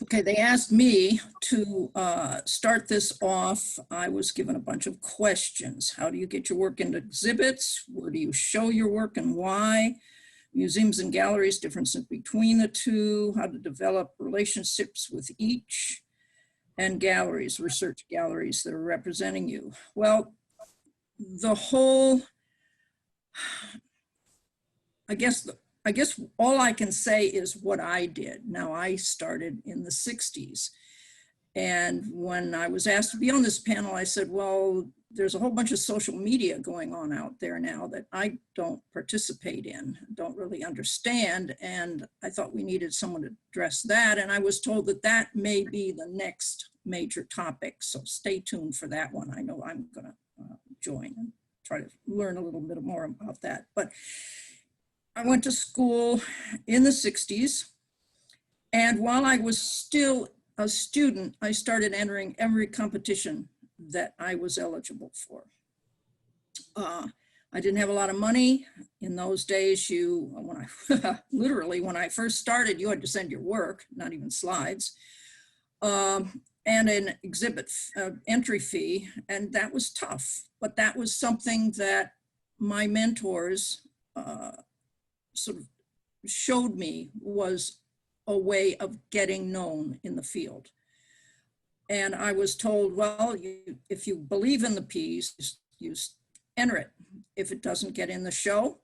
Okay, they asked me to start this off. I was given a bunch of questions. How do you get your work into exhibits? Where do you show your work and why? Museums and galleries, differences between the two, how to develop relationships with each, and galleries, research galleries that are representing you. Well, the whole, I guess all I can say is what I did. Now, I started in the 60s. And when I was asked to be on this panel, I said, well, there's a whole bunch of social media going on out there now that I don't participate in, don't really understand. And I thought we needed someone to address that. And I was told that that may be the next major topic. So stay tuned for that one. I know I'm going to join and try to learn a little bit more about that. But I went to school in the 60s. And while I was still a student, I started entering every competition that I was eligible for. I didn't have a lot of money. In those days, literally when I first started, you had to send your work, not even slides, and an exhibit entry fee, and that was tough. But that was something that my mentors sort of showed me was a way of getting known in the field. And I was told, well, if you believe in the piece, you enter it. If it doesn't get in the show,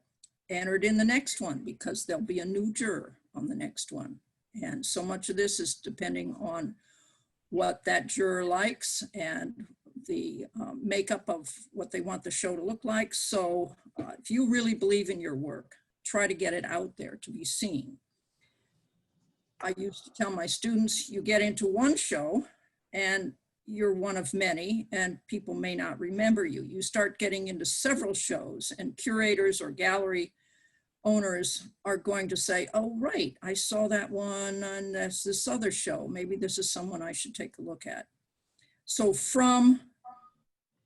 enter it in the next one, because there'll be a new juror on the next one. And so much of this is depending on what that juror likes and the makeup of what they want the show to look like. So if you really believe in your work, try to get it out there to be seen. I used to tell my students, you get into one show and you're one of many and people may not remember you. You start getting into several shows and curators or gallery owners are going to say, oh, right, I saw that one and there's this other show. Maybe this is someone I should take a look at. So from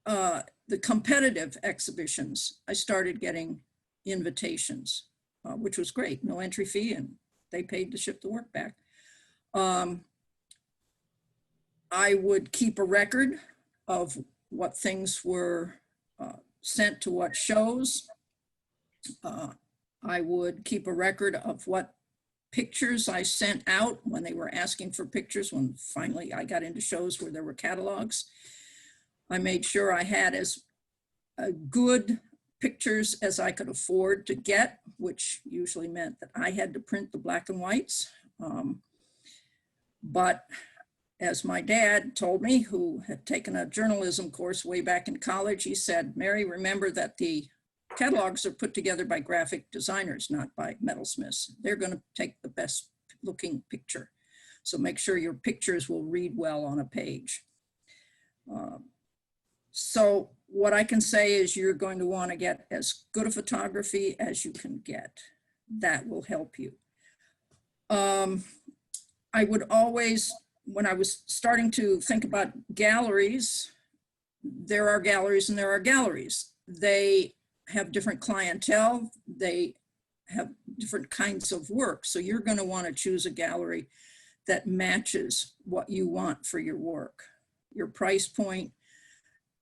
the competitive exhibitions, I started getting invitations, which was great, no entry fee, and they paid to ship the work back. I would keep a record of what things were sent to what shows. I would keep a record of what pictures I sent out when they were asking for pictures. When finally I got into shows where there were catalogs, I made sure I had as good pictures as I could afford to get, which usually meant that I had to print the black and whites. But as my dad told me, who had taken a journalism course way back in college, he said, Mary, remember that the catalogs are put together by graphic designers, not by metalsmiths. They're going to take the best looking picture. So make sure your pictures will read well on a page. So what I can say is you're going to want to get as good a photography as you can get. That will help you. I would always, when I was starting to think about galleries, there are galleries and there are galleries. They have different clientele. They have different kinds of work. So you're going to want to choose a gallery that matches what you want for your work, your price point,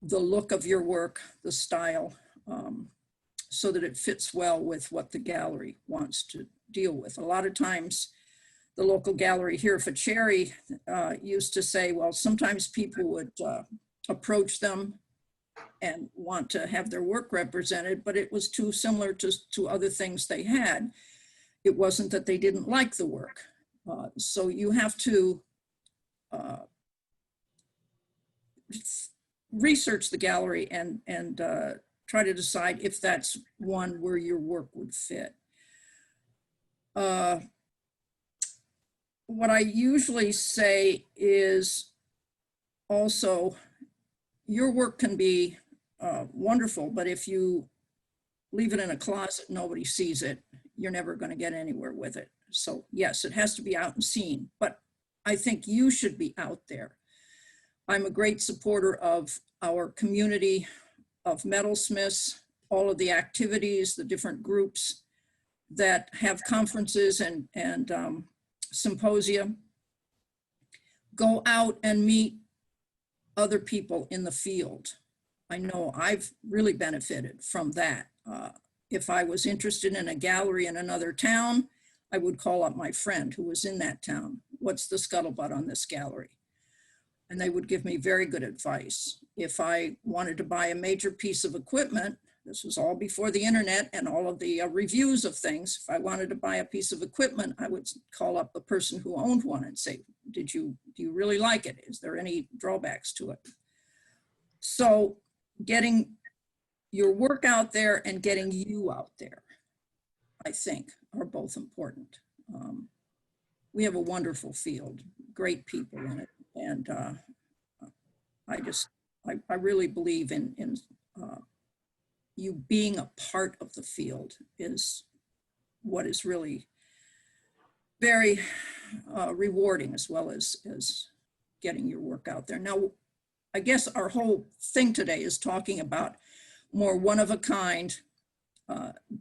the look of your work, the style, so that it fits well with what the gallery wants to deal with. A lot of times, the local gallery here for Cherry used to say, well, sometimes people would approach them and want to have their work represented, but it was too similar to other things they had. It wasn't that they didn't like the work. So you have to research the gallery and try to decide if that's one where your work would fit. What I usually say is also, your work can be wonderful, but if you leave it in a closet, nobody sees it, you're never going to get anywhere with it. So yes, it has to be out and seen, but I think you should be out there. I'm a great supporter of our community of metalsmiths, all of the activities, the different groups that have conferences and symposia. go out and meet other people in the field. I know I've really benefited from that. If I was interested in a gallery in another town, I would call up my friend who was in that town. What's the scuttlebutt on this gallery? And they would give me very good advice. If I wanted to buy a major piece of equipment, this was all before the internet and all of the reviews of things. If I wanted to buy a piece of equipment, I would call up the person who owned one and say, do you really like it? Is there any drawbacks to it? So getting your work out there and getting you out there, I think, are both important. We have a wonderful field, great people in it. And I really believe in you being a part of the field is what is really very rewarding, as well as getting your work out there. Now, I guess our whole thing today is talking about more one-of-a-kind,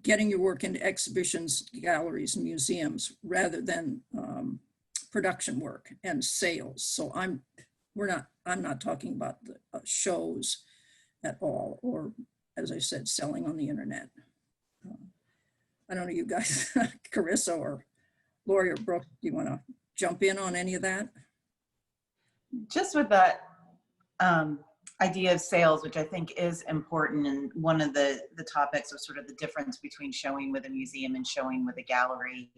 getting your work into exhibitions, galleries, and museums, rather than production work and sales. So I'm not talking about the shows at all, or, as I said, selling on the internet. I don't know, you guys, Carissa or Lori or Brooke, do you want to jump in on any of that? Just with that idea of sales, which I think is important, and one of the topics was sort of the difference between showing with a museum and showing with a gallery.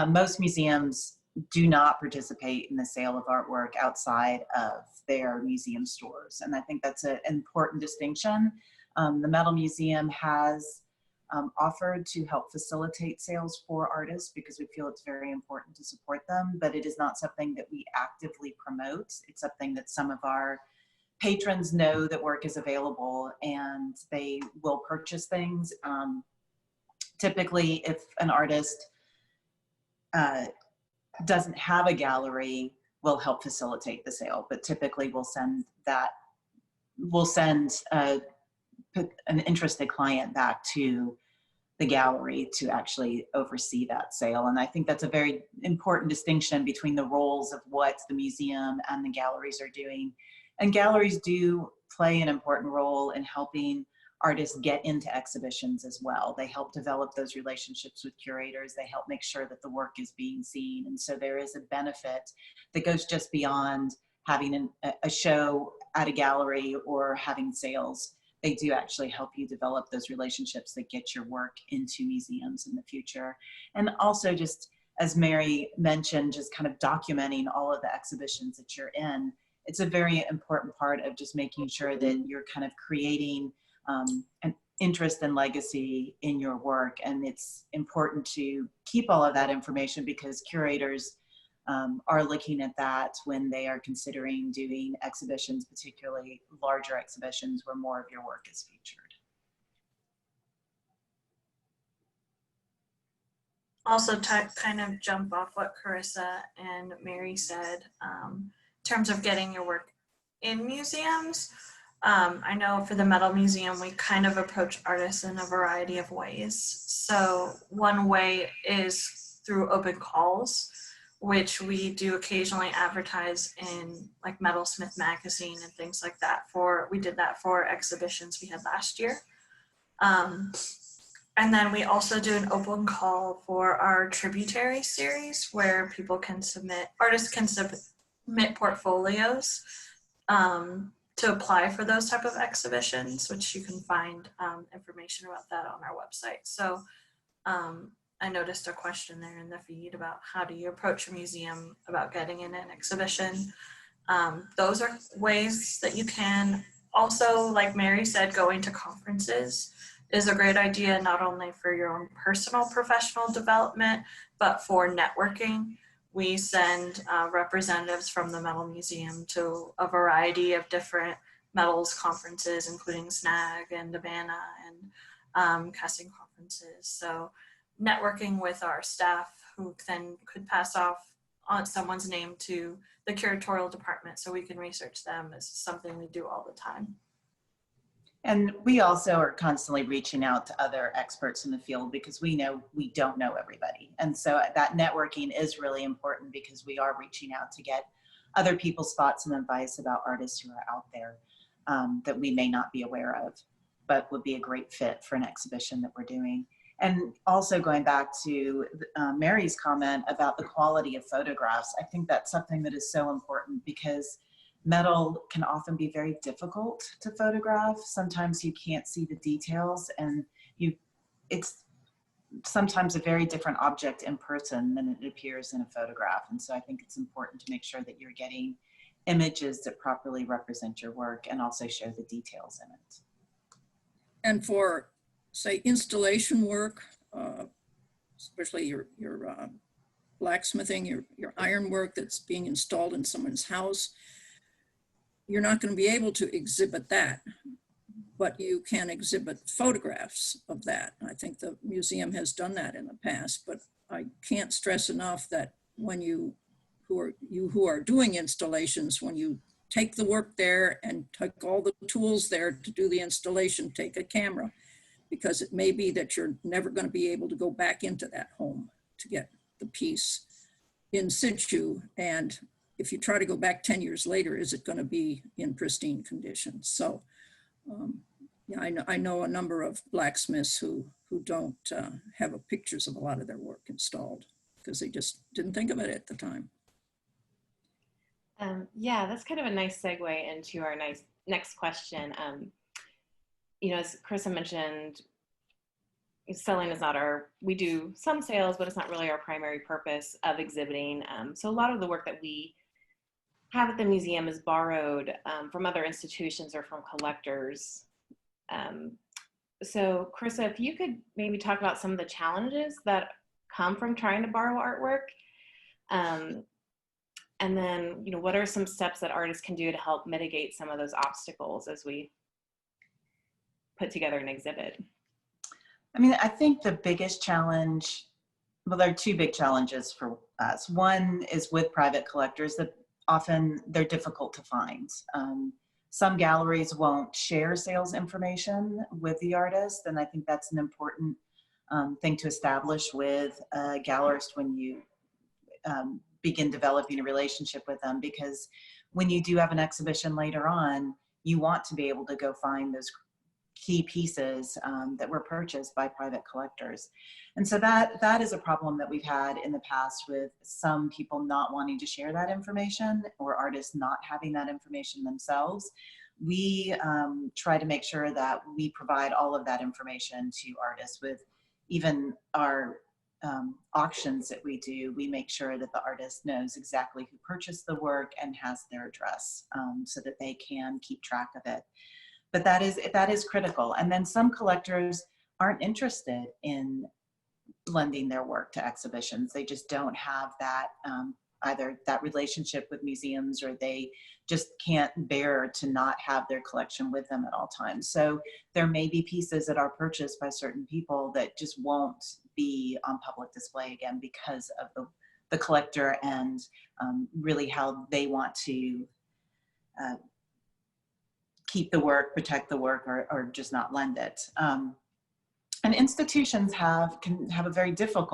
Most museums do not participate in the sale of artwork outside of their museum stores. And I think that's an important distinction. The Metal Museum has offered to help facilitate sales for artists because we feel it's very important to support them, but it is not something that we actively promote. It's something that some of our patrons know that work is available and they will purchase things. Typically, if an artist doesn't have a gallery, we'll help facilitate the sale, but typically we'll send an interested client back to the gallery to actually oversee that sale. And I think that's a very important distinction between the roles of what the museum and the galleries are doing. And galleries do play an important role in helping artists get into exhibitions as well. They help develop those relationships with curators. They help make sure that the work is being seen. And so there is a benefit that goes just beyond having a show at a gallery or having sales. They do actually help you develop those relationships that get your work into museums in the future. And also, just as Mary mentioned, just kind of documenting all of the exhibitions that you're in. It's a very important part of just making sure that you're kind of creating an interest and legacy in your work. And it's important to keep all of that information because curators are looking at that when they are considering doing exhibitions, particularly larger exhibitions where more of your work is featured. Also, to kind of jump off what Carissa and Mary said, in terms of getting your work in museums, I know for the Metal Museum, we kind of approach artists in a variety of ways. So one way is through open calls, which we do occasionally advertise in like Metalsmith magazine and things like that. We did that for exhibitions we had last year. And then we also do an open call for our tributary series where artists can submit portfolios to apply for those type of exhibitions, which you can find information about that on our website. So I noticed a question there in the feed about how do you approach a museum about getting in an exhibition. Those are ways that you can. Also, like Mary said, going to conferences is a great idea, not only for your own personal professional development, but for networking. We send representatives from the Metal Museum to a variety of different metals conferences, including SNAG and Havana and casting conferences. So networking with our staff who then could pass off on someone's name to the curatorial department so we can research them is something we do all the time. And we also are constantly reaching out to other experts in the field because we know we don't know everybody. And so that networking is really important because we are reaching out to get other people's thoughts and advice about artists who are out there that we may not be aware of, but would be a great fit for an exhibition that we're doing. And also going back to Mary's comment about the quality of photographs, I think that's something that is so important because metal can often be very difficult to photograph. Sometimes you can't see the details, and it's sometimes a very different object in person than it appears in a photograph. And so I think it's important to make sure that you're getting images that properly represent your work and also show the details in it. And for, say, installation work, especially your blacksmithing, your iron work that's being installed in someone's house, you're not going to be able to exhibit that, but you can exhibit photographs of that. I think the museum has done that in the past, but I can't stress enough that when you who are doing installations, when you take the work there and take all the tools there to do the installation, take a camera, because it may be that you're never going to be able to go back into that home to get the piece in situ. And if you try to go back 10 years later, is it going to be in pristine condition? So yeah, I know a number of blacksmiths who don't have pictures of a lot of their work installed because they just didn't think of it at the time. Yeah, that's kind of a nice segue into our next question. You know, as Carissa mentioned, selling is not we do some sales, but it's not really our primary purpose of exhibiting. So a lot of the work that we have at the museum is borrowed from other institutions or from collectors. So Carissa, if you could maybe talk about some of the challenges that come from trying to borrow artwork. And then, you know, what are some steps that artists can do to help mitigate some of those obstacles as we put together an exhibit? I mean, I think the biggest challenge, well, there are two big challenges for us. One is with private collectors that often they're difficult to find. Some galleries won't share sales information with the artist, and I think that's an important thing to establish with a gallerist when you begin developing a relationship with them, because when you do have an exhibition later on, you want to be able to go find those key pieces that were purchased by private collectors. And so that is a problem that we've had in the past with some people not wanting to share that information or artists not having that information themselves. We try to make sure that we provide all of that information to artists. With even our auctions that we do, we make sure that the artist knows exactly who purchased the work and has their address so that they can keep track of it. But that is critical. And then some collectors aren't interested in lending their work to exhibitions. They just don't have that either that relationship with museums, or they just can't bear to not have their collection with them at all times. So there may be pieces that are purchased by certain people that just won't be on public display again because of the collector and really how they want to keep the work, protect the work, or just not lend it. And institutions can have a very different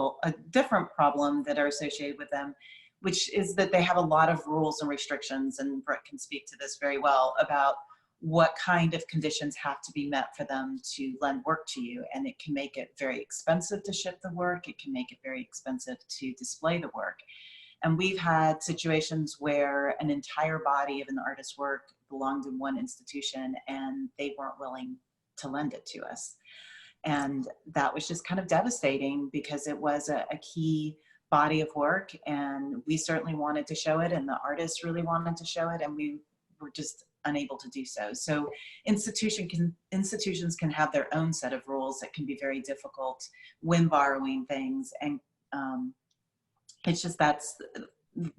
problem that are associated with them, which is that they have a lot of rules and restrictions, and Brooke can speak to this very well, about what kind of conditions have to be met for them to lend work to you. And it can make it very expensive to ship the work. It can make it very expensive to display the work. And we've had situations where an entire body of an artist's work belonged in one institution and they weren't willing to lend it to us. And that was just kind of devastating because it was a key body of work, and we certainly wanted to show it, and the artists really wanted to show it, and we were just unable to do so. So institutions can have their own set of rules that can be very difficult when borrowing things, and it's just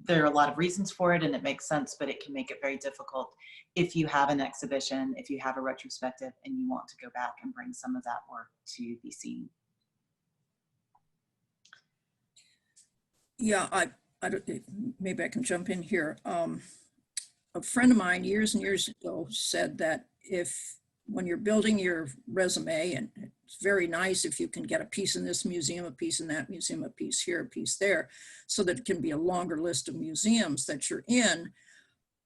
there are a lot of reasons for it, and it makes sense, but it can make it very difficult if you have an exhibition, if you have a retrospective, and you want to go back and bring some of that work to be seen. Yeah, I don't, maybe I can jump in here. A friend of mine years and years ago said that when you're building your resume, and it's very nice if you can get a piece in this museum, a piece in that museum, a piece here, a piece there, so that it can be a longer list of museums that you're in.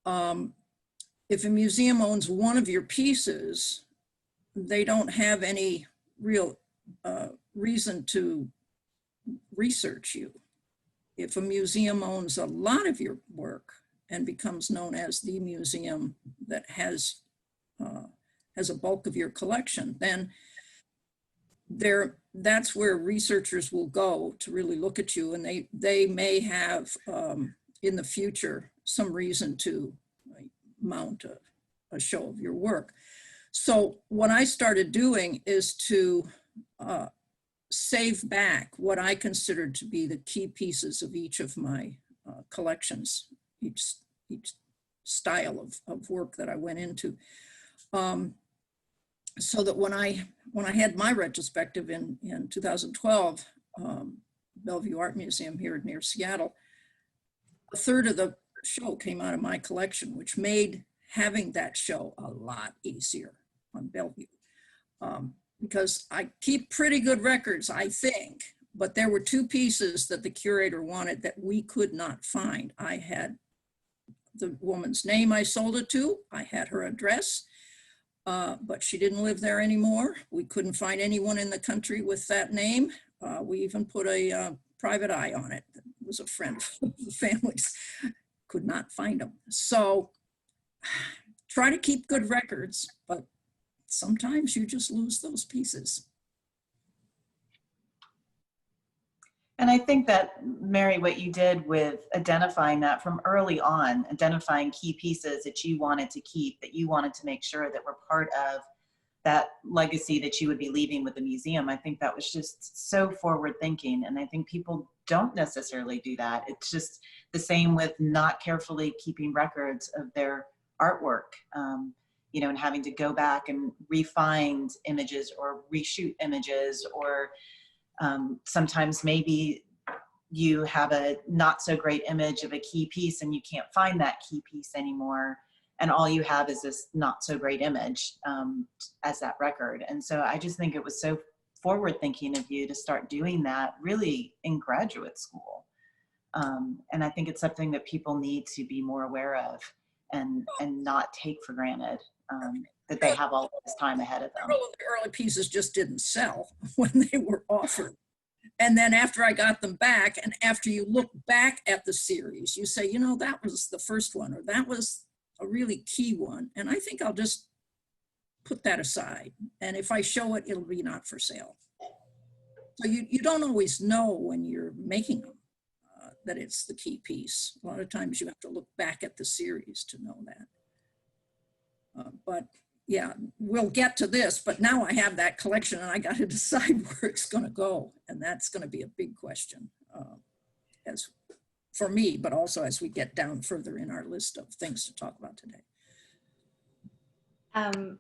If a museum owns one of your pieces, they don't have any real reason to research you. If a museum owns a lot of your work and becomes known as the museum that has a bulk of your collection, then that's where researchers will go to really look at you, and they may have in the future some reason to mount a show of your work. So what I started doing is to save back what I considered to be the key pieces of each of my collections, each style of work that I went into. So that when I had my retrospective in 2012, Bellevue Art Museum here near Seattle, a third of the show came out of my collection, which made having that show a lot easier on Bellevue. Because I keep pretty good records, I think, but there were two pieces that the curator wanted that we could not find. I had the woman's name I sold it to, I had her address, but she didn't live there anymore. We couldn't find anyone in the country with that name. We even put a private eye on it. It was a friend of the family's. Could not find them. So try to keep good records, but sometimes you just lose those pieces. And I think that, Mary, what you did with identifying that from early on, identifying key pieces that you wanted to keep, that you wanted to make sure that were part of that legacy that you would be leaving with the museum, I think that was just so forward thinking. And I think people don't necessarily do that. It's just the same with not carefully keeping records of their artwork, you know, and having to go back and re-find images or reshoot images, or sometimes maybe you have a not so great image of a key piece and you can't find that key piece anymore, and all you have is this not so great image as that record. And so I just think it was so forward thinking of you to start doing that really in graduate school. And I think it's something that people need to be more aware of and not take for granted, that they have all this time ahead of them. The early pieces just didn't sell when they were offered. And then after I got them back, and after you look back at the series, you say, you know, that was the first one, or that was a really key one. And I think I'll just put that aside. And if I show it, it'll be not for sale. So you don't always know when you're making them that it's the key piece. A lot of times you have to look back at the series to know that. But yeah, we'll get to this, but now I have that collection and I got to decide where it's going to go. And that's going to be a big question as for me, but also as we get down further in our list of things to talk about today.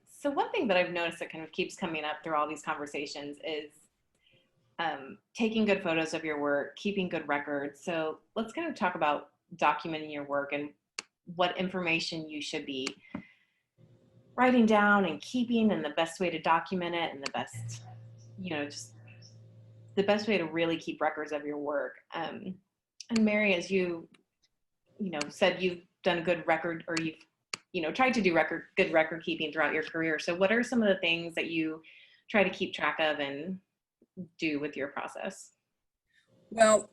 So one thing that I've noticed that kind of keeps coming up through all these conversations is taking good photos of your work, keeping good records. So let's kind of talk about documenting your work and what information you should be writing down and keeping, and the best way to document it, and the best, you know, just the best way to really keep records of your work. And Mary, as you said, you've done a good record, or you've tried to do good record keeping throughout your career. So what are some of the things that you try to keep track of and do with your process? Well,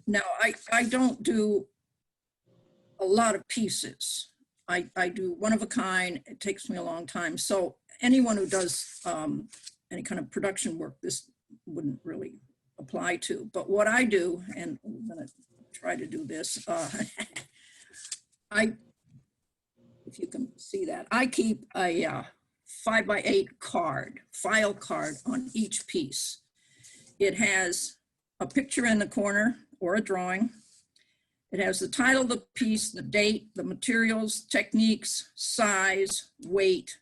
now I don't do a lot of pieces. I do one of a kind. It takes me a long time. So anyone who does any kind of production work, this wouldn't really apply to. But what I do, and I'm going to try to do this, if you can see that, I keep a 5x8 file card on each piece. It has a picture in the corner or a drawing. It has the title of the piece, the date, the materials, techniques, size, weight,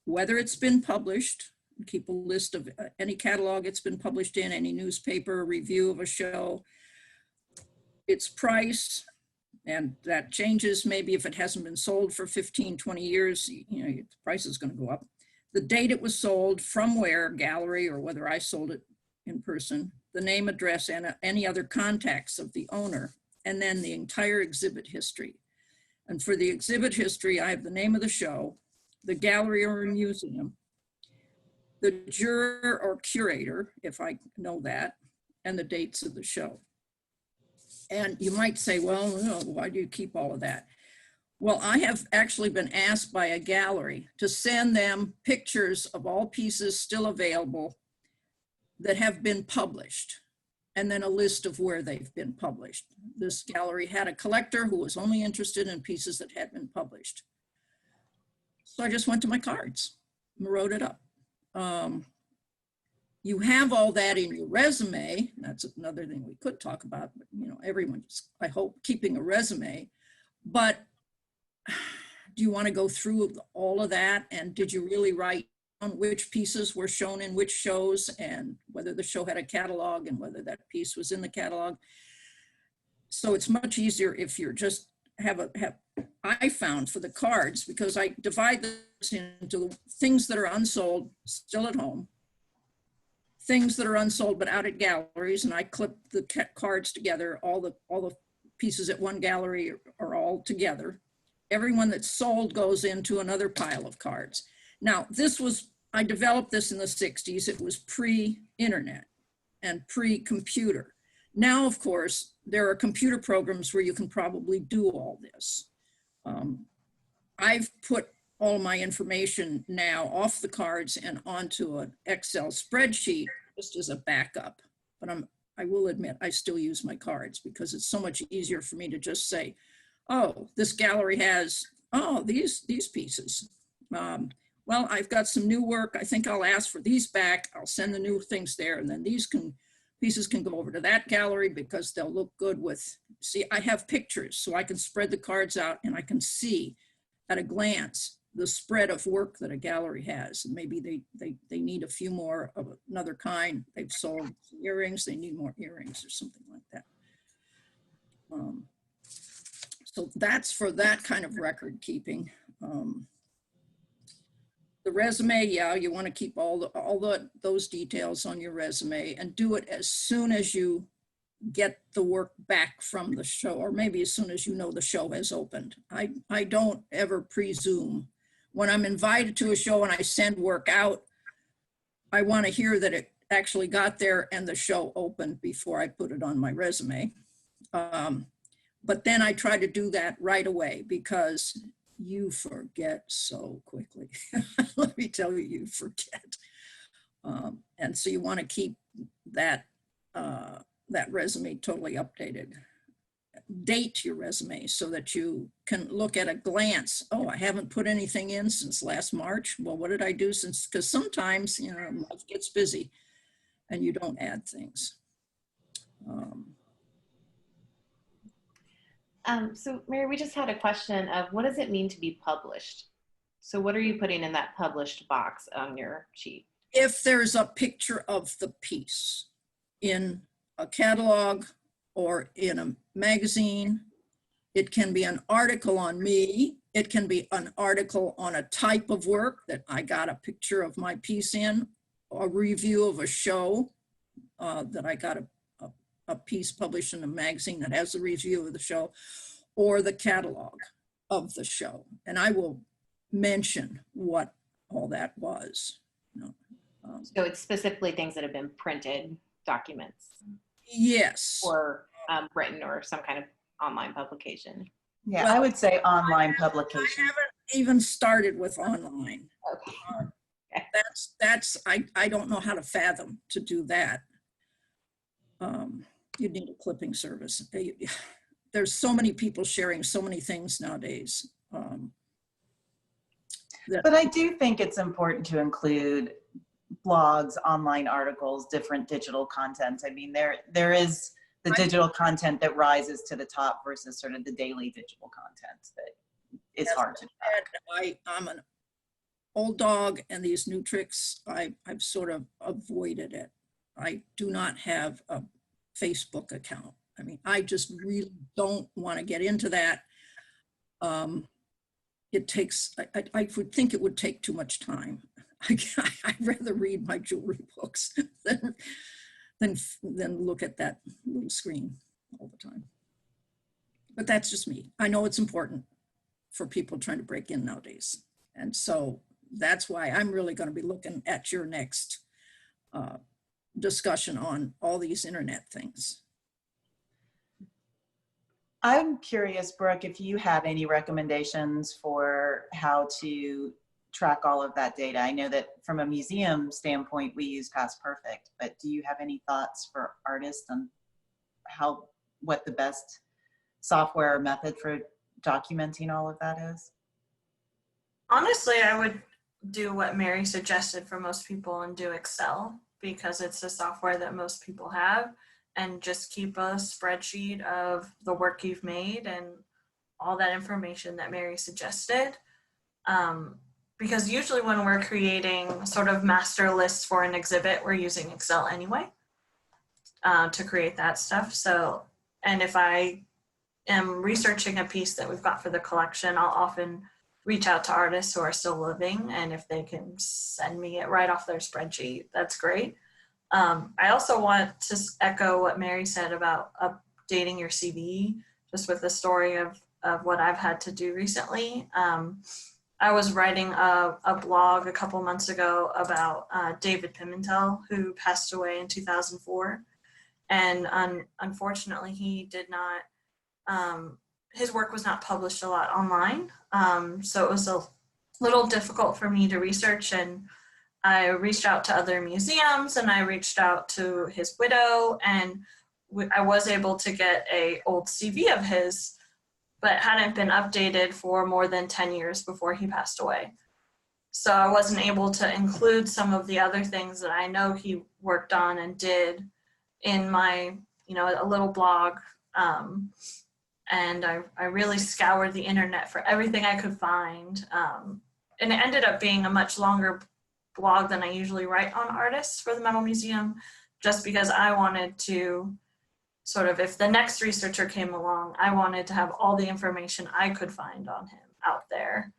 whether it's been published. Keep a list of any catalog it's been published in, any newspaper, review of a show, its price, and that changes maybe if it hasn't been sold for 15, 20 years, the price is going to go up. The date it was sold, from where, gallery, or whether I sold it in person, the name, address, and any other contacts of the owner, and then the entire exhibit history. And for the exhibit history, I have the name of the show, the gallery or museum, the juror or curator, if I know that, and the dates of the show. And you might say, well, why do you keep all of that? Well, I have actually been asked by a gallery to send them pictures of all pieces still available that have been published, and then a list of where they've been published. This gallery had a collector who was only interested in pieces that had been published. So I just went to my cards and wrote it up. You have all that in your resume. That's another thing we could talk about, but everyone's, I hope, keeping a resume. But do you want to go through all of that? And did you really write on which pieces were shown in which shows, and whether the show had a catalog and whether that piece was in the catalog? So it's much easier if you're just I found for the cards, because I divide this into things that are unsold, still at home, things that are unsold but out at galleries, and I clip the cards together. All the pieces at one gallery are all together. Everyone that's sold goes into another pile of cards. Now, I developed this in the 60s. It was pre-internet and pre-computer. Now, of course, there are computer programs where you can probably do all this. I've put all my information now off the cards and onto an Excel spreadsheet just as a backup. But I will admit, I still use my cards because it's so much easier for me to just say, oh, this gallery has, these pieces. Well, I've got some new work. I think I'll ask for these back. I'll send the new things there, and then these pieces can go over to that gallery because they'll look good with, see, I have pictures, so I can spread the cards out and I can see at a glance the spread of work that a gallery has. And maybe they need a few more of another kind. They've sold earrings, they need more earrings or something like that. So that's for that kind of record keeping. The resume, yeah, you want to keep all those details on your resume, and do it as soon as you get the work back from the show, or maybe as soon as you know the show has opened. I don't ever presume. When I'm invited to a show and I send work out, I want to hear that it actually got there and the show opened before I put it on my resume. But then I try to do that right away, because you forget so quickly. Let me tell you, you forget. And so you want to keep that resume totally updated. Date your resume so that you can look at a glance. Oh, I haven't put anything in since last March. Well, what did I do since? Because sometimes, life gets busy and you don't add things. So Mary, we just had a question of what does it mean to be published? So what are you putting in that published box on your sheet? If there's a picture of the piece in a catalog or in a magazine, it can be an article on me. It can be an article on a type of work that I got a picture of my piece in, a review of a show that I got a piece published in a magazine that has a review of the show, or the catalog of the show. And I will mention what all that was. So it's specifically things that have been printed, documents. Yes. Or written, or some kind of online publication. Yeah, Well, I would say online I publication. haven't even started with online. Okay. I don't know how to fathom to do that. You'd need a clipping service. There's so many people sharing so many things nowadays. But I do think it's important to include blogs, online articles, different digital content. I mean, there is the digital content that rises to the top versus sort of the daily digital content that is hard to track. I'm an old dog, and these new tricks, I've sort of avoided it. I do not have a Facebook account. I mean, I just really don't want to get into that. It takes, I would think it would take too much time. I'd rather read my jewelry books than look at that little screen all the time. But that's just me. I know it's important. for people trying to break in nowadays. And so that's why I'm really going to be looking at your next discussion on all these internet things. I'm curious, Brooke, if you have any recommendations for how to track all of that data. I know that from a museum standpoint, we use Past Perfect, but do you have any thoughts for artists on what the best software or method for documenting all of that is? Honestly, I would do what Mary suggested for most people and do Excel, because it's a software that most people have, and just keep a spreadsheet of the work you've made and all that information that Mary suggested. Because usually when we're creating sort of master lists for an exhibit, we're using Excel anyway to create that stuff. So, and if I am researching a piece that we've got for the collection, I'll often reach out to artists who are still living, and if they can send me it right off their spreadsheet, that's great. I also want to echo what Mary said about updating your CV, just with the story of what I've had to do recently. I was writing a blog a couple months ago about David Pimentel, who passed away in 2004. And unfortunately, he did not, his work was not published a lot online. So it was a little difficult for me to research, and I reached out to other museums, and I reached out to his widow, and I was able to get an old CV of his, but hadn't been updated for more than 10 years before he passed away. So I wasn't able to include some of the other things that I know he worked on and did in my, a little blog. And I really scoured the internet for everything I could find. And it ended up being a much longer blog than I usually write on artists for the Metal Museum, just because I wanted to sort of, if the next researcher came along, I wanted to have all the information I could find on him out there,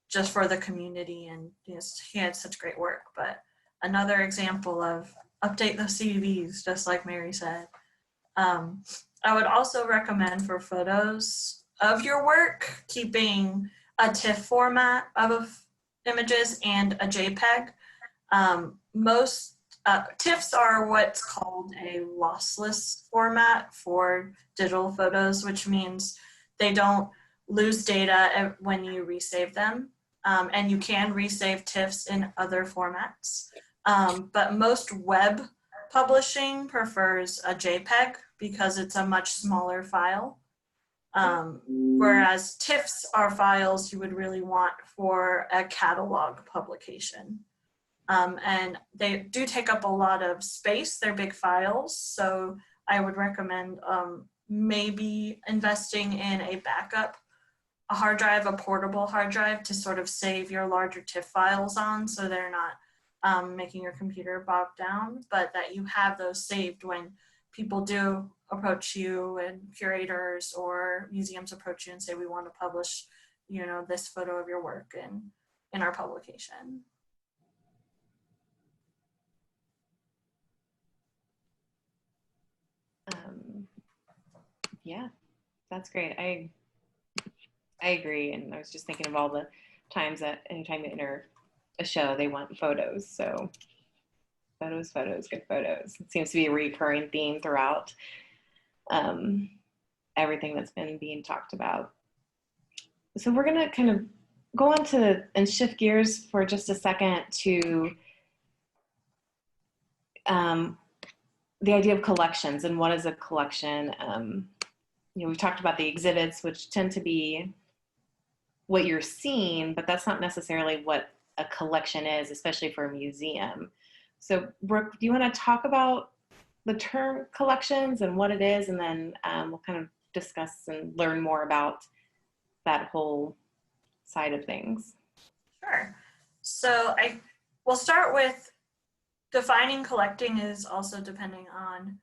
just for the community. And he had such great work. But another example of update the CVs, just like Mary said. I would also recommend for photos of your work, keeping a TIFF format of images and a JPEG. Most TIFFs are what's called a lossless format for digital photos, which means they don't lose data when you resave them. And you can resave TIFFs in other formats. But most web publishing prefers a JPEG because it's a much smaller file. Whereas TIFFs are files you would really want for a catalog publication. And they do take up a lot of space. They're big files. So I would recommend maybe investing in a backup, a hard drive, a portable hard drive to sort of save your larger TIFF files on, so they're not making your computer bog down, but that you have those saved when people do approach you, and curators or museums approach you and say, we want to publish, this photo of your work in our publication. Yeah, that's great. I agree. And I was just thinking of all the times that anytime you enter a show, they want photos. So photos, good photos. It seems to be a recurring theme throughout everything that's been being talked about. So we're going to kind of go on to and shift gears for just a second to the idea of collections and what is a collection. We've talked about the exhibits, which tend to be what you're seeing, but that's not necessarily what a collection is, especially for a museum. So Brooke, do you want to talk about the term collections and what it is, and then we'll kind of discuss and learn more about that whole side of things? Sure. So we'll start with defining collecting is also depending on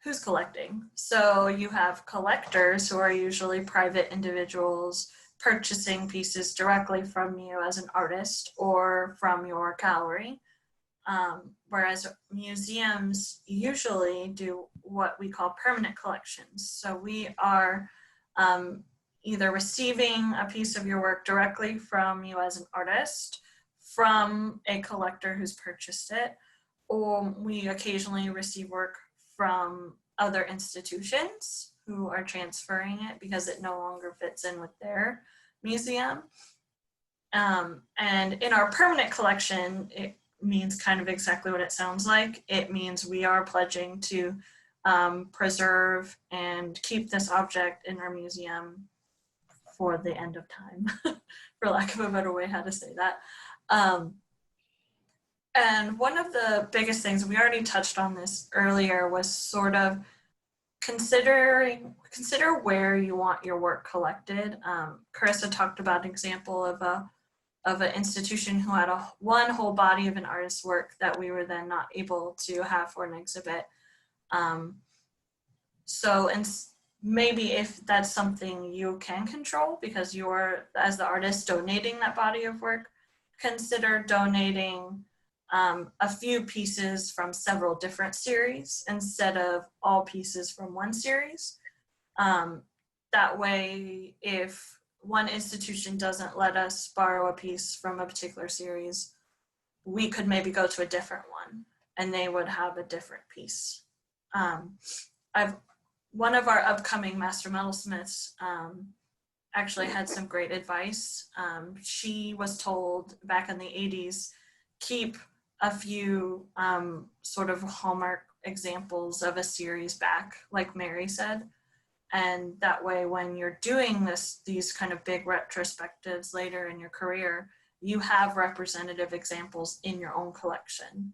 who's collecting. So you have collectors, who are usually private individuals purchasing pieces directly from you as an artist or from your gallery. Whereas museums usually do what we call permanent collections. So we are either receiving a piece of your work directly from you as an artist, from a collector who's purchased it, or we occasionally receive work from other institutions who are transferring it because it no longer fits in with their museum. And in our permanent collection, it means kind of exactly what it sounds like. It means we are pledging to preserve and keep this object in our museum for the end of time, for lack of a better way how to say that. And one of the biggest things, we already touched on this earlier, was sort of consider where you want your work collected. Carissa talked about an example of an institution who had one whole body of an artist's work that we were then not able to have for an exhibit. And maybe if that's something you can control because you're, as the artist, donating that body of work, consider donating a few pieces from several different series instead of all pieces from one series. That way, if one institution doesn't let us borrow a piece from a particular series, we could maybe go to a different one and they would have a different piece. One of our upcoming master metalsmiths actually had some great advice. She was told back in the 80s, keep a few sort of hallmark examples of a series back, like Mary said. And that way, when you're doing these kind of big retrospectives later in your career, you have representative examples in your own collection.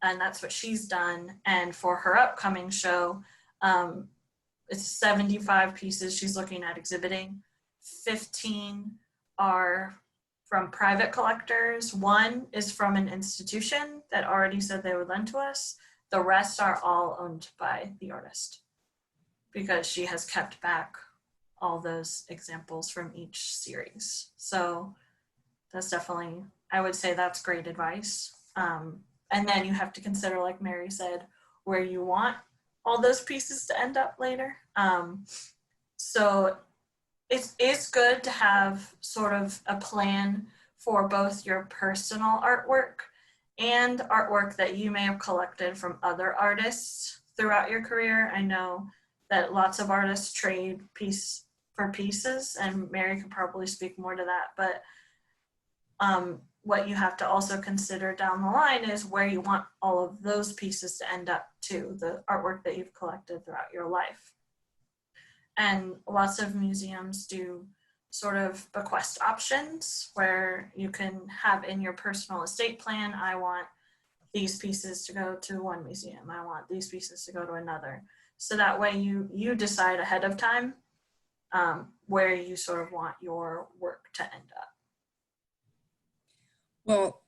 And that's what she's done. And for her upcoming show, it's 75 pieces she's looking at exhibiting. 15 are from private collectors. 1 is from an institution that already said they would lend to us. The rest are all owned by the artist because she has kept back all those examples from each series. So that's definitely, I would say that's great advice. And then you have to consider, like Mary said, where you want all those pieces to end up later. So it's good to have sort of a plan for both your personal artwork and artwork that you may have collected from other artists throughout your career. I know that lots of artists trade piece for pieces, and Mary could probably speak more to that, but what you have to also consider down the line is where you want all of those pieces to end up to, the artwork that you've collected throughout your life. And lots of museums do sort of bequest options where you can have in your personal estate plan, I want these pieces to go to one museum, I want these pieces to go to another. So that way you decide ahead of time where you sort of want your work to end up. Well,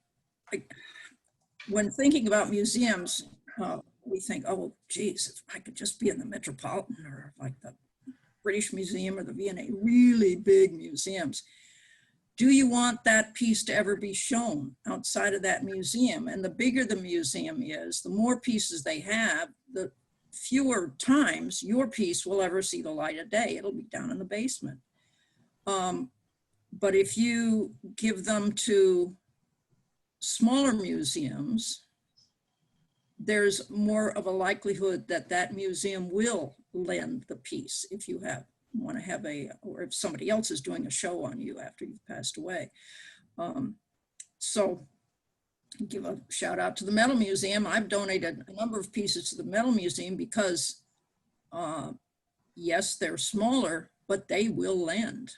when thinking about museums, we think, oh, geez, if I could just be in the Metropolitan or like the British Museum or the V&A, really big museums. Do you want that piece to ever be shown outside of that museum? And the bigger the museum is, the more pieces they have, the fewer times your piece will ever see the light of day. It'll be down in the basement. But if you give them to smaller museums, there's more of a likelihood that that museum will lend the piece if you want to have or if somebody else is doing a show on you after you've passed away. So give a shout out to the Metal Museum. I've donated a number of pieces to the Metal Museum because yes, they're smaller, but they will lend.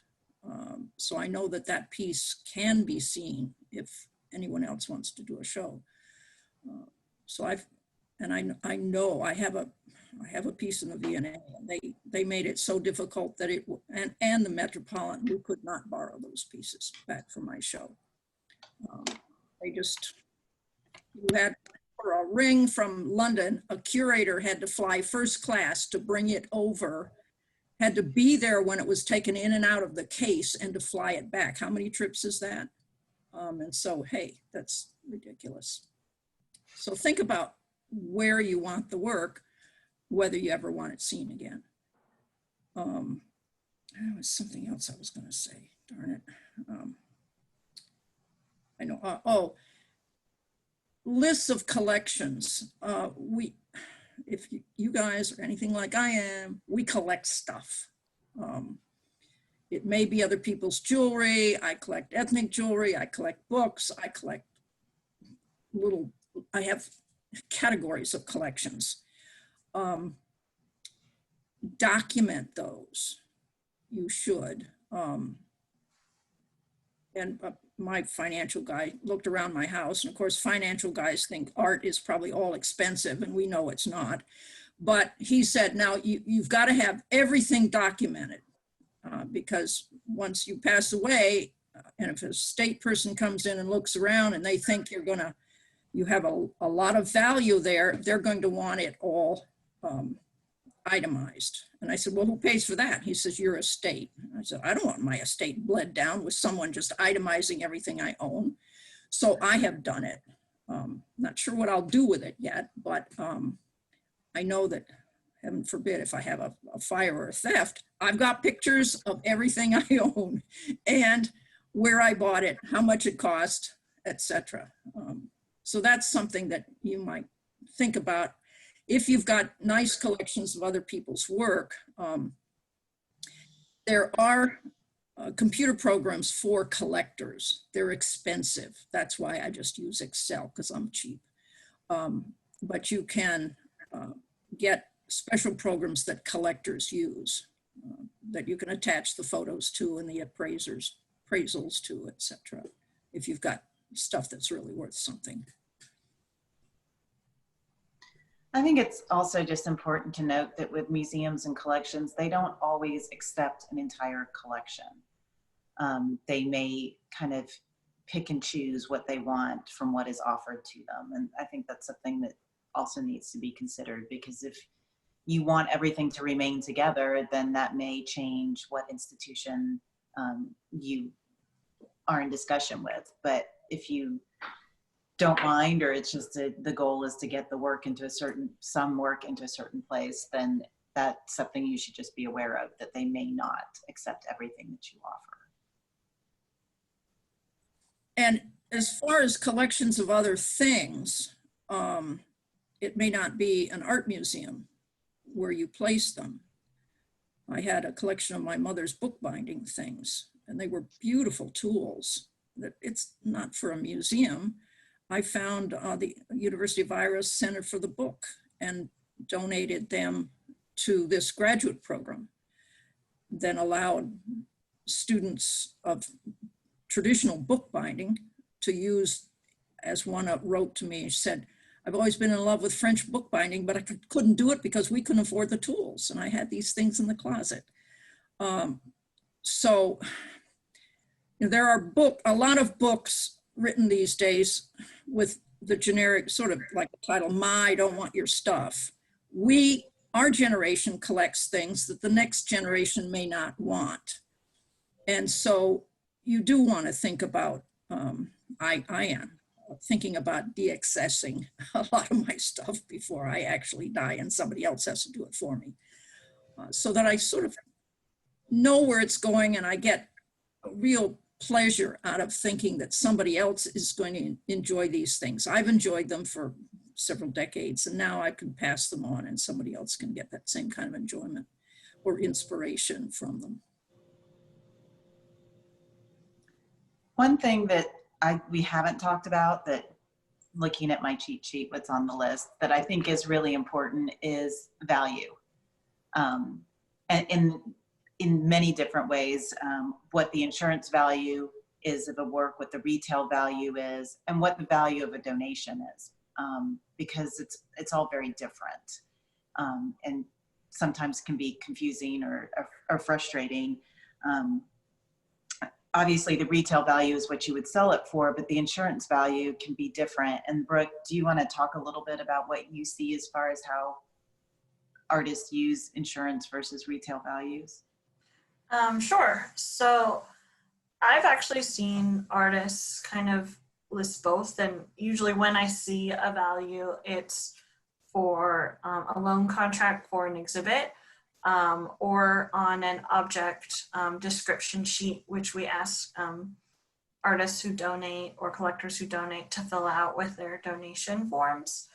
So I know that that piece can be seen if anyone else wants to do a show. So I know I have a piece in the V&A, and they made it so difficult that and the Metropolitan, we could not borrow those pieces back from my show. You had, for a ring from London, a curator had to fly first class to bring it over, had to be there when it was taken in and out of the case and to fly it back. How many trips is that? And so, hey, that's ridiculous. So think about where you want the work, whether you ever want it seen again. There was something else I was going to say. Darn it. I know. Lists of collections. If you guys are anything like I am, we collect stuff. It may be other people's jewelry. I collect ethnic jewelry. I collect books. I collect I have categories of collections. Document those. You should. And my financial guy looked around my house, and of course, financial guys think art is probably all expensive, and we know it's not. But he said, now you've got to have everything documented, because once you pass away, and if a state person comes in and looks around and they think you have a lot of value there, they're going to want it all itemized. And I said, well, who pays for that? He says, your estate. I said, I don't want my estate bled down with someone just itemizing everything I own. So I have done it. Not sure what I'll do with it yet, but I know that, heaven forbid, if I have a fire or a theft, I've got pictures of everything I own and where I bought it, how much it cost, etc. So that's something that you might think about. If you've got nice collections of other people's work, there are computer programs for collectors. They're expensive. That's why I just use Excel, because I'm cheap. But you can get special programs that collectors use, that you can attach the photos to and the appraisals to, etc. if you've got stuff that's really worth something. I think it's also just important to note that with museums and collections, they don't always accept an entire collection. They may kind of pick and choose what they want from what is offered to them. And I think that's something that also needs to be considered, because if you want everything to remain together, then that may change what institution you are in discussion with. But if you don't mind, or it's just the goal is to get the work into some work into a certain place, then that's something you should just be aware of, that they may not accept everything that you offer. And as far as collections of other things, it may not be an art museum where you place them. I had a collection of my mother's bookbinding things, and they were beautiful tools. That it's not for a museum. I found the University of Iowa Center for the Book and donated them to this graduate program, then allowed students of traditional bookbinding to use, as one wrote to me, said, I've always been in love with French bookbinding, but I couldn't do it because we couldn't afford the tools. And I had these things in the closet. So there are a lot of books written these days with the generic sort of like the title, I don't want your stuff. Our generation collects things that the next generation may not want. And so you do want to think about, I am thinking about de-accessing a lot of my stuff before I actually die and somebody else has to do it for me. So that I sort of know where it's going, and I get a real pleasure out of thinking that somebody else is going to enjoy these things. I've enjoyed them for several decades, and now I can pass them on and somebody else can get that same kind of enjoyment or inspiration from them. One thing that we haven't talked about, that looking at my cheat sheet, what's on the list, that I think is really important is value. And in many different ways, what the insurance value is of a work, what the retail value is, and what the value of a donation is, because it's all very different, and sometimes can be confusing or frustrating. Obviously, the retail value is what you would sell it for, but the insurance value can be different. And Brooke, do you want to talk a little bit about what you see as far as how artists use insurance versus retail values? Sure. So I've actually seen artists kind of list both, and usually when I see a value, it's for a loan contract for an exhibit. or on an object description sheet, which we ask artists who donate or collectors who donate to fill out with their donation forms.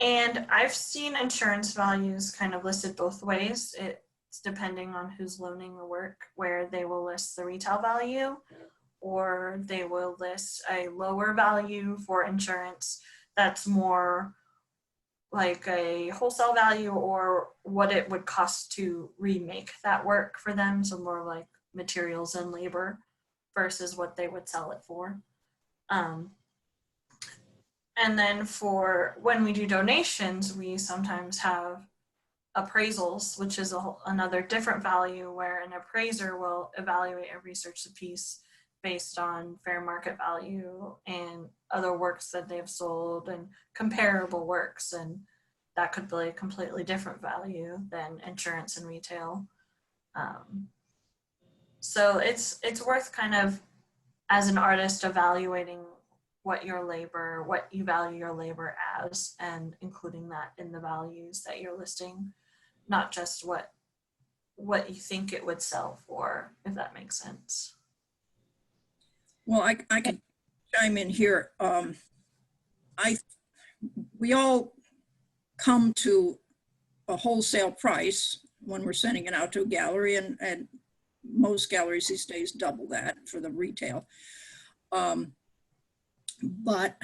And I've seen insurance values kind of listed both ways. It's depending on who's loaning the work, where they will list the retail value, or they will list a lower value for insurance that's more like a wholesale value or what it would cost to remake that work for them. So more like materials and labor versus what they would sell it for. And then for when we do donations, we sometimes have appraisals, which is another different value where an appraiser will evaluate and research the piece based on fair market value and other works that they've sold and comparable works. And that could be a completely different value than insurance and retail. So it's worth kind of, as an artist, evaluating what you value your labor as, and including that in the values that you're listing, not just what you think it would sell for, if that makes sense. Well, I can chime in here. We all come to a wholesale price when we're sending it out to a gallery, and most galleries these days double that for the retail. But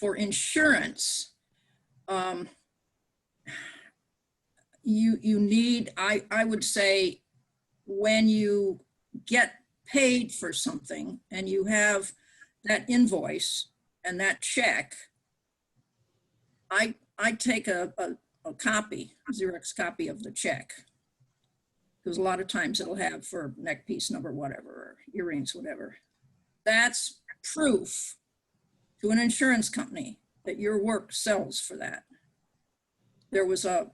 for insurance, you need, I would say, when you get paid for something and you have that invoice and that check, I take a copy, Xerox copy of the check, because a lot of times it'll have for neck piece number whatever, or earrings, whatever. That's proof to an insurance company that your work sells for that. There was a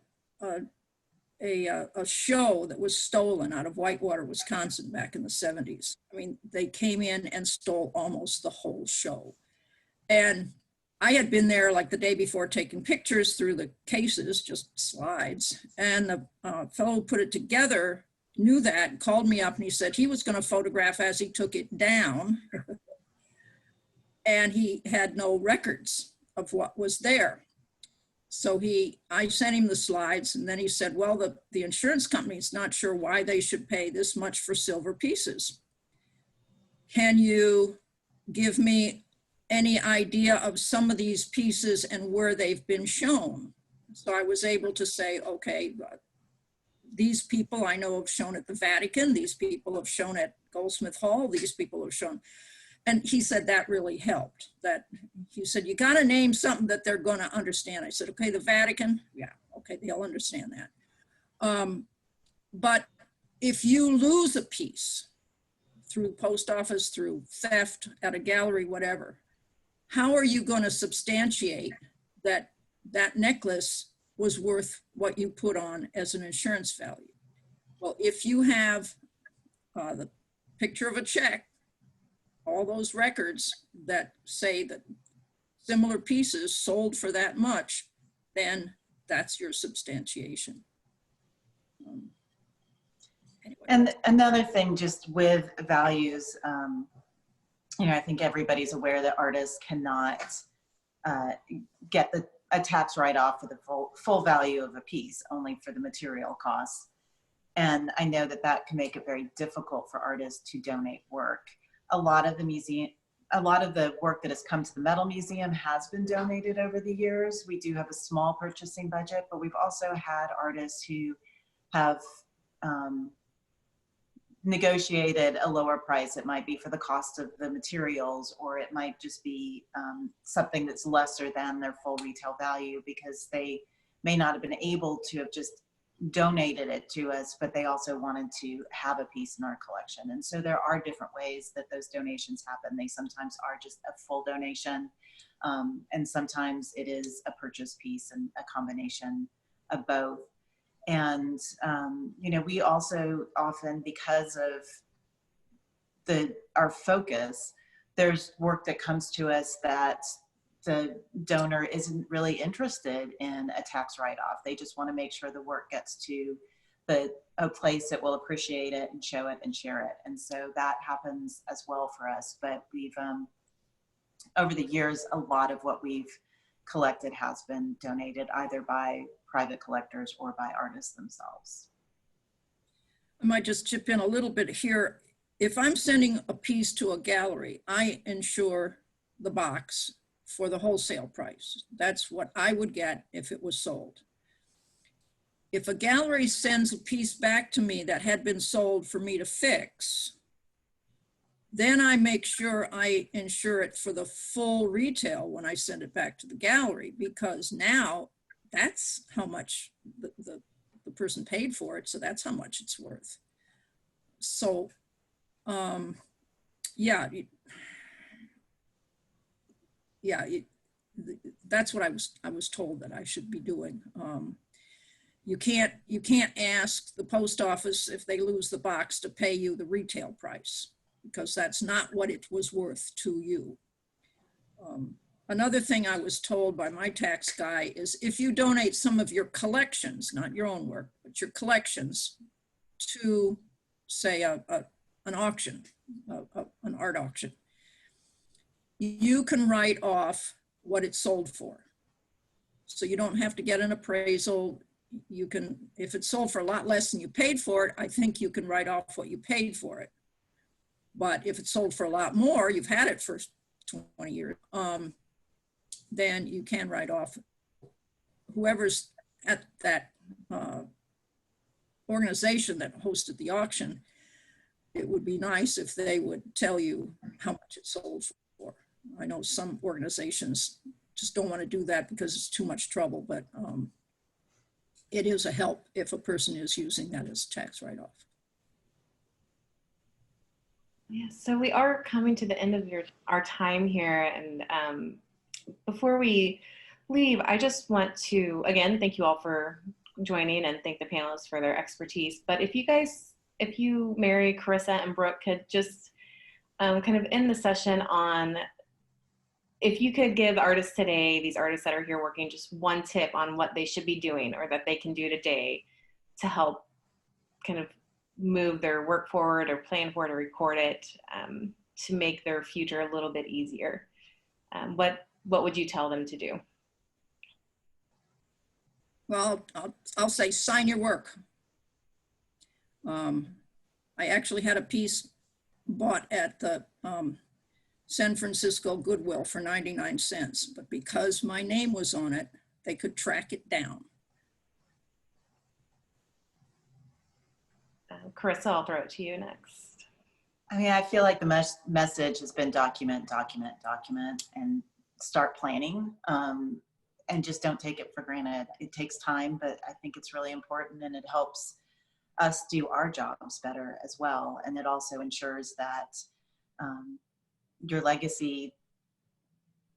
show that was stolen out of Whitewater, Wisconsin back in the 70s. I mean, they came in and stole almost the whole show. And I had been there like the day before taking pictures through the cases, just slides. And the fellow who put it together knew that and called me up and he said he was going to photograph as he took it down. And he had no records of what was there. So I sent him the slides, and then he said, well, the insurance company is not sure why they should pay this much for silver pieces. Can you give me any idea of some of these pieces and where they've been shown? So I was able to say, okay, these people I know have shown at the Vatican, these people have shown at Goldsmith Hall, these people have shown. And he said that really helped. That he said, you got to name something that they're going to understand. I said, okay, the Vatican. Yeah, okay, they'll understand that. But if you lose a piece through the post office, through theft at a gallery, whatever, how are you going to substantiate that that necklace was worth what you put on as an insurance value? Well, if you have the picture of a check, all those records that say that similar pieces sold for that much, then that's your substantiation. Anyway. And another thing just with values, I think everybody's aware that artists cannot get a tax write-off for the full value of a piece, only for the material costs. And I know that can make it very difficult for artists to donate work. A lot of the work that has come to the Metal Museum has been donated over the years. We do have a small purchasing budget, but we've also had artists who have negotiated a lower price. It might be for the cost of the materials, or it might just be something that's lesser than their full retail value, because they may not have been able to have just donated it to us, but they also wanted to have a piece in our collection. And so there are different ways that those donations happen. They sometimes are just a full donation, and sometimes it is a purchase piece and a combination of both. And we also often, because of our focus, there's work that comes to us that the donor isn't really interested in a tax write-off. They just want to make sure the work gets to a place that will appreciate it and show it and share it. And so that happens as well for us. But we've, over the years, a lot of what we've collected has been donated either by private collectors or by artists themselves. I might just chip in a little bit here. If I'm sending a piece to a gallery, I insure the box for the wholesale price. That's what I would get if it was sold. If a gallery sends a piece back to me that had been sold for me to fix, then I make sure I insure it for the full retail when I send it back to the gallery, because now that's how much the person paid for it. So that's how much it's worth. So, that's what I was told that I should be doing. You can't ask the post office if they lose the box to pay you the retail price, because that's not what it was worth to you. Another thing I was told by my tax guy is if you donate some of your collections, not your own work, but your collections to, say, an auction, an art auction, you can write off what it sold for. So you don't have to get an appraisal. You can, if it's sold for a lot less than you paid for it, I think you can write off what you paid for it. But if it's sold for a lot more, you've had it for 20 years, then you can write off. Whoever's at that organization that hosted the auction, it would be nice if they would tell you how much it sold for. I know some organizations just don't want to do that because it's too much trouble, but it is a help if a person is using that as a tax write-off. Yeah, so we are coming to the end of our time here, and before we leave, I just want to, again, thank you all for joining and thank the panelists for their expertise. But if you, Mary, Carissa, and Brooke could just kind of end the session on, if you could give artists today, these artists that are here working, just one tip on what they should be doing or that they can do today to help kind of move their work forward or plan for it or record it, to make their future a little bit easier. What would you tell them to do? Well, I'll say sign your work. I actually had a piece bought at the San Francisco Goodwill for 99 cents, but because my name was on it, they could track it down. Carissa, I'll throw it to you next. I mean, I feel like the message has been document, document, document, and start planning, and just don't take it for granted. It takes time, but I think it's really important, and it helps us do our jobs better as well. And it also ensures that your legacy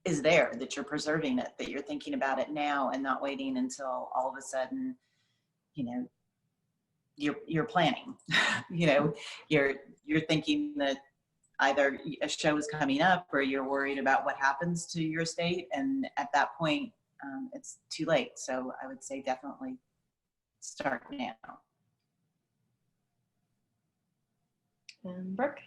is there, that you're preserving it, that you're thinking about it now and not waiting until all of a sudden, you know, you're planning. You know, you're thinking that either a show is coming up or you're worried about what happens to your estate, and at that point it's too late. So I would say definitely start now. Brooke?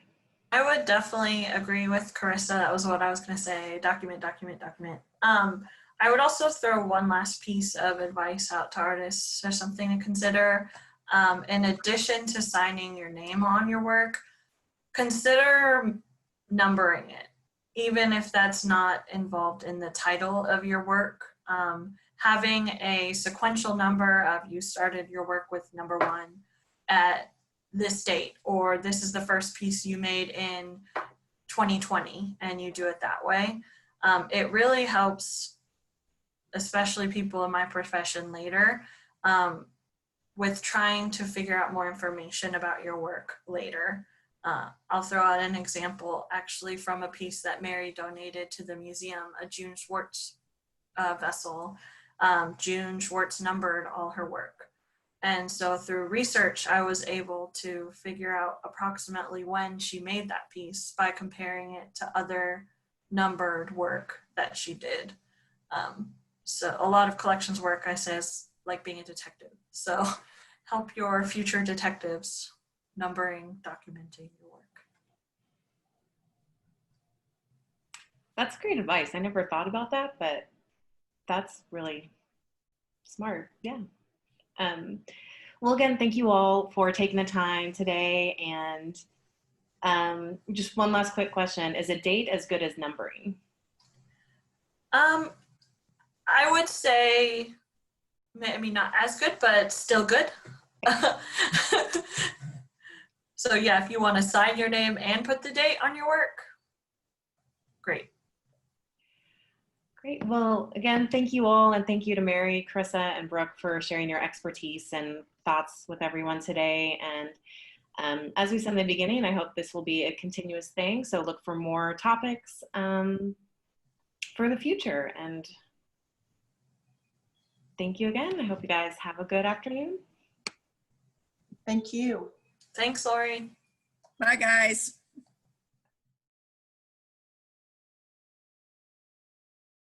I would definitely agree with Carissa. That was what I was going to say. Document, document, document. I would also throw one last piece of advice out to artists or something to consider. In addition to signing your name on your work, consider numbering it, even if that's not involved in the title of your work. Having a sequential number of you started your work with number 1 at this date, or this is the first piece you made in 2020, and you do it that way. It really helps, especially people in my profession later, with trying to figure out more information about your work later. I'll throw out an example actually from a piece that Mary donated to the museum, a June Schwartz vessel. June Schwartz numbered all her work. And so through research, I was able to figure out approximately when she made that piece by comparing it to other numbered work that she did. So a lot of collections work, I say, is like being a detective. So help your future detectives numbering, documenting your work. That's great advice. I never thought about that, but that's really smart. Yeah. Well, again, thank you all for taking the time today. And just one last quick question. Is a date as good as numbering? I would say, I mean, not as good, but still good. So yeah, if you want to sign your name and put the date on your work, great. Great. Well, again, thank you all. And thank you to Mary, Carissa, and Brooke for sharing your expertise and thoughts with everyone today. And as we said in the beginning, I hope this will be a continuous thing. So look for more topics for the future. And thank you again. I hope you guys have a good afternoon. Thank you. Thanks, Lori. Bye, guys.